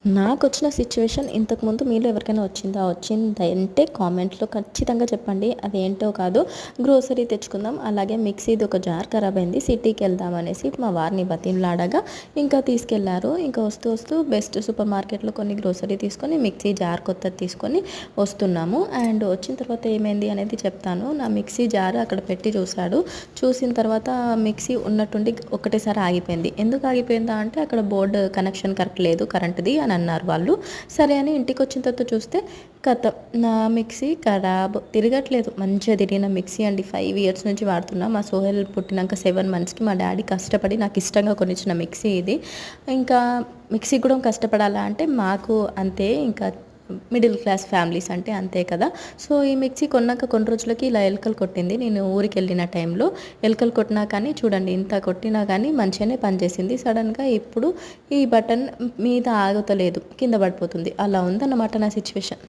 నాకొచ్చిన situation ఇంతకుముందు మీలో ఎవరికైనా వచ్చిందా? వచ్చిందంటే కామెంట్‌లో ఖచ్చితంగా చెప్పండి. అదేంటో కాదు. గ్రోసరీ తెచ్చుకుందాం. అలాగే మిక్సీది ఒక జార్ ఖరాబయింది. సిటీకెళ్దాం అనేసి మా వారిని బతిమలాడగా ఇంకా తీసుకెళ్లారు. ఇంకా వస్తూ వస్తూ బెస్ట్ సూపర్ మార్కెట్‌లో కొన్ని గ్రోసరీ తీసుకొని మిక్సీ జార్ కొత్తది తీసుకొని వస్తున్నాము. అండ్ వచ్చిన తర్వాత ఏమైంది అనేది చెప్తాను. నా మిక్సీ జార్ అక్కడ పెట్టి చూసాడు. చూసిన తర్వాత మిక్సీ ఉన్నట్టుండి ఒకటేసారి ఆగిపోయింది. ఎందుకు ఆగిపోయిందా అంటే అక్కడ బోర్డ్ కనెక్షన్ కరెక్ట్ లేదు కరెంట్‌ది అని అన్నారు వాళ్ళు. సరే అని ఇంటికొచ్చిన తర్వాత చూస్తే ఖతం. నా మిక్సీ ఖరాబ్. తిరగట్లేదు. మంచిగా తిరిగిన మిక్సీ అండి. 5 ఇయర్స్ నుంచి వాడుతున్నా. మా సోహెల్ పుట్టినంక 7 మంత్స్‌కి మా డ్యాడీ కష్టపడి నాకిష్టంగా కొనిచ్చిన మిక్సీ ఇది. ఇంకా మిక్సీ కూడా కష్టపడాలా అంటే మాకు అంతే ఇంకా మిడిల్ క్లాస్ ఫ్యామిలీస్ అంటే అంతే కదా! సో, ఈ మిక్సీ కొన్నాక కొన్ని రోజులకి ఇలా ఎలకలు కొట్టింది. నేను ఊరికెళ్ళిన టైంలో ఎలకలు కొట్టినా కానీ చూడండి ఇంత కొట్టినా కానీ మంచిగానే పనిచేసింది. సడెన్‌గా ఇప్పుడు ఈ బటన్ మీద ఆగుతలేదు. కింద పడిపోతుంది. అలా ఉందన్నమాట నా సిట్యుయేషన్.